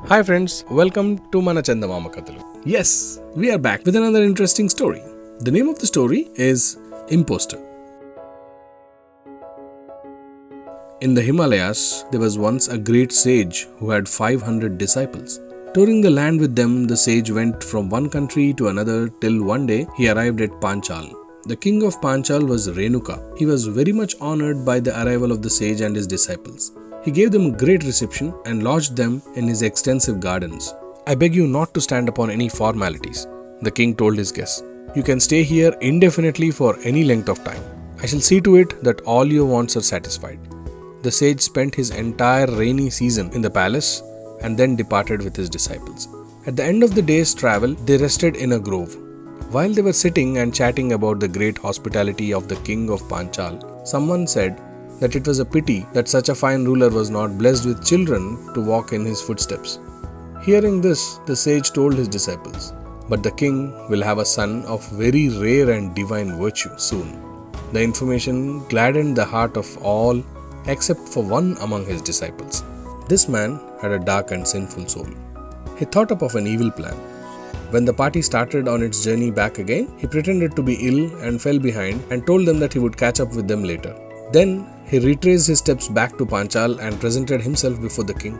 Hi friends, welcome to Mana Chandamama Kathalu. Yes, we are back with another interesting story. The name of the story is Imposter. In the Himalayas, there was once a great sage who had 500 disciples. Touring the land with them, the sage went from one country to another till one day he arrived at Panchal. The king of Panchal was Renuka. He was very much honored by the arrival of the sage and his disciples. He gave them a great reception and lodged them in his extensive gardens. "I beg you not to stand upon any formalities," the king told his guests. "You can stay here indefinitely for any length of time. I shall see to it that all your wants are satisfied." The sage spent his entire rainy season in the palace and then departed with his disciples. At the end of the day's travel, they rested in a grove. While they were sitting and chatting about the great hospitality of the king of Panchal, someone said that it was a pity that such a fine ruler was not blessed with children to walk in his footsteps. Hearing this, the sage told his disciples, "But the king will have a son of very rare and divine virtue soon." The information gladdened the heart of all except for one among his disciples. This man had a dark and sinful soul. He thought up of an evil plan. When the party started on its journey back again, he pretended to be ill and fell behind and told them that he would catch up with them later. Then he retraced his steps back to Panchal and presented himself before the king.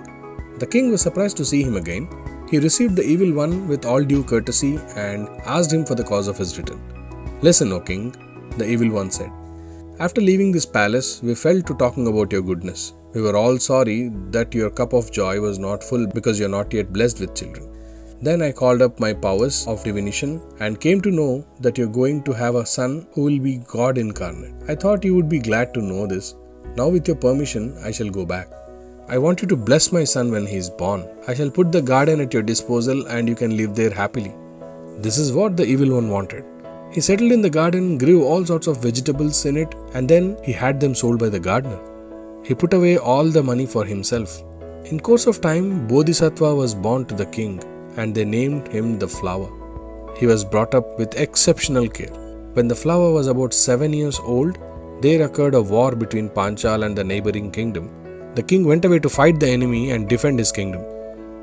The king was surprised to see him again. He received the evil one with all due courtesy and asked him for the cause of his return. "Listen, O king," the evil one said. "After leaving this palace, we fell to talking about your goodness. We were all sorry that your cup of joy was not full because you are not yet blessed with children. Then I called up my powers of divination and came to know that you are going to have a son who will be God incarnate. I thought you would be glad to know this. Now with your permission, I shall go back. I want you to bless my son when he is born. I shall put the garden at your disposal and you can live there happily." This is what the evil one wanted. He settled in the garden, grew all sorts of vegetables in it, and then he had them sold by the gardener. He put away all the money for himself. In course of time, Bodhisatva was born to the king, and they named him the flower. He was brought up with exceptional care. When the flower was about 7 years old, there occurred a war between Panchal and the neighboring kingdom. The king went away to fight the enemy and defend his kingdom.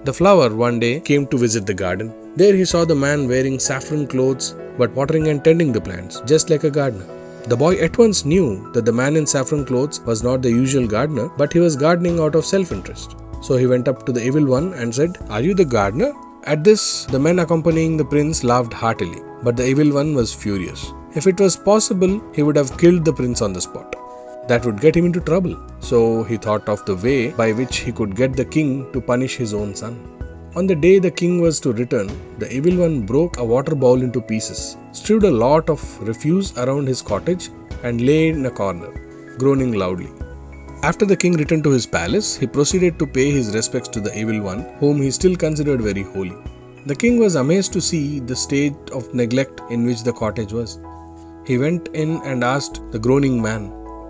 The flower one day came to visit the garden. There he saw the man wearing saffron clothes but watering and tending the plants, just like a gardener. The boy at once knew that the man in saffron clothes was not the usual gardener, but he was gardening out of self-interest. So he went up to the evil one and said, "Are you the gardener?" At this, the men accompanying the prince laughed heartily, but the evil one was furious. If it was possible, he would have killed the prince on the spot. That would get him into trouble. So he thought of the way by which he could get the king to punish his own son. On the day the king was to return, the evil one broke a water bowl into pieces, strewed a lot of refuse around his cottage, and lay in a corner, groaning loudly. After the king returned to his palace, he proceeded to pay his respects to the evil one, whom he still considered very holy. The king was amazed to see the state of neglect in which the cottage was. He went in and asked the groaning man,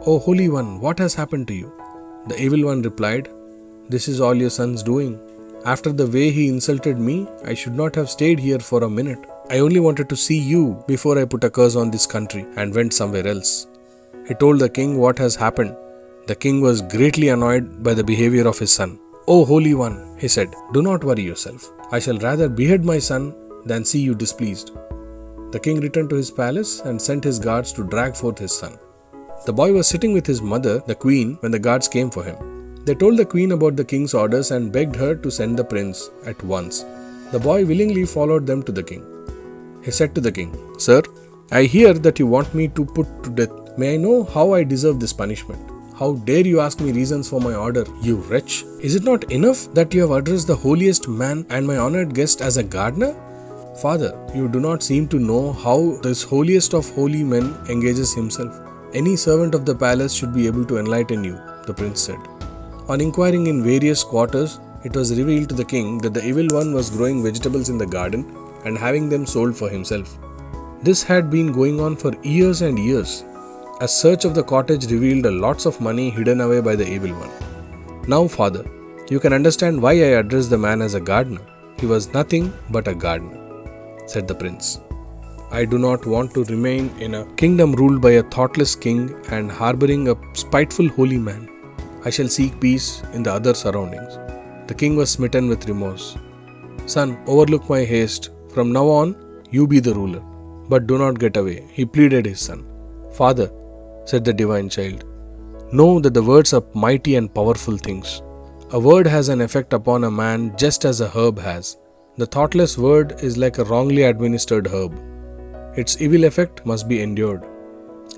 "O holy one, what has happened to you?" The evil one replied, "This is all your son's doing. After the way he insulted me, I should not have stayed here for a minute. I only wanted to see you before I put a curse on this country and went somewhere else." He told the king what has happened. The king was greatly annoyed by the behavior of his son. "O holy one," he said, "do not worry yourself. I shall rather behead my son than see you displeased." The king returned to his palace and sent his guards to drag forth his son. The boy was sitting with his mother, the queen, when the guards came for him. They told the queen about the king's orders and begged her to send the prince at once. The boy willingly followed them to the king. He said to the king, "Sir, I hear that you want me to put to death. May I know how I deserve this punishment? How dare you ask me reasons for my order, you wretch? Is it not enough that you have addressed the holiest man and my honored guest as a gardener? Father, you do not seem to know how this holiest of holy men engages himself. Any servant of the palace should be able to enlighten you," the prince said. On inquiring in various quarters, it was revealed to the king that the evil one was growing vegetables in the garden and having them sold for himself. This had been going on for years and years. A search of the cottage revealed lots of money hidden away by the evil one. "Now, father, you can understand why I addressed the man as a gardener. He was nothing but a gardener," said the prince. "I do not want to remain in a kingdom ruled by a thoughtless king and harboring a spiteful holy man. I shall seek peace in the other surroundings." The king was smitten with remorse. Son, overlook my haste. From now on, you be the ruler. But do not get away, he pleaded his son. Father, said the divine child, know that the words are mighty and powerful things. A word has an effect upon a man just as a herb has. The thoughtless word is like a wrongly administered herb. Its evil effect must be endured.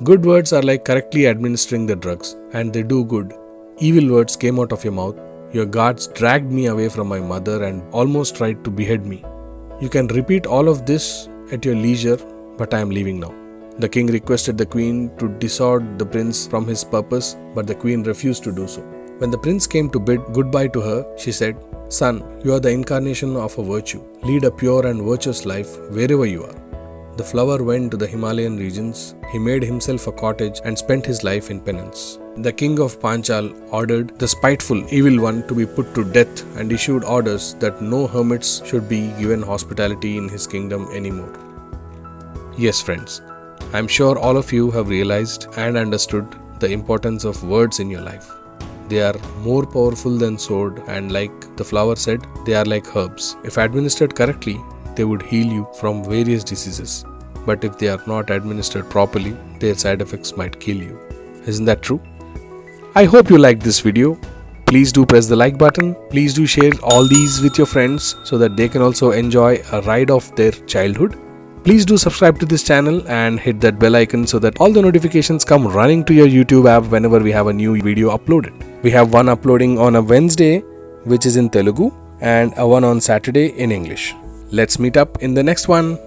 Good words are like correctly administering the drugs, and they do good. Evil words came out of your mouth. Your guards dragged me away from my mother and almost tried to behead me. You can repeat all of this at your leisure, but I am leaving now. The king requested the queen to dissuade the prince from his purpose, but the queen refused to do so. When the prince came to bid goodbye to her, she said, Son, you are the incarnation of a virtue. Lead a pure and virtuous life wherever you are. The flower went to the Himalayan regions. He made himself a cottage and spent his life in penance. The king of Panchal ordered the spiteful evil one to be put to death and issued orders that no hermits should be given hospitality in his kingdom anymore. Yes, friends, I am sure all of you have realized and understood the importance of words in your life. They are more powerful than sword, and like the flower said, they are like herbs. If administered correctly, they would heal you from various diseases. But if they are not administered properly, their side effects might kill you. Isn't that true? I hope you liked this video. Please do press the like button. Please do share all these with your friends so that they can also enjoy a ride of their childhood. Please do subscribe to this channel and hit that bell icon so that all the notifications come running to your YouTube app whenever we have a new video uploaded. We have one uploading on a Wednesday, which is in Telugu, and a one on Saturday in English. Let's meet up in the next one.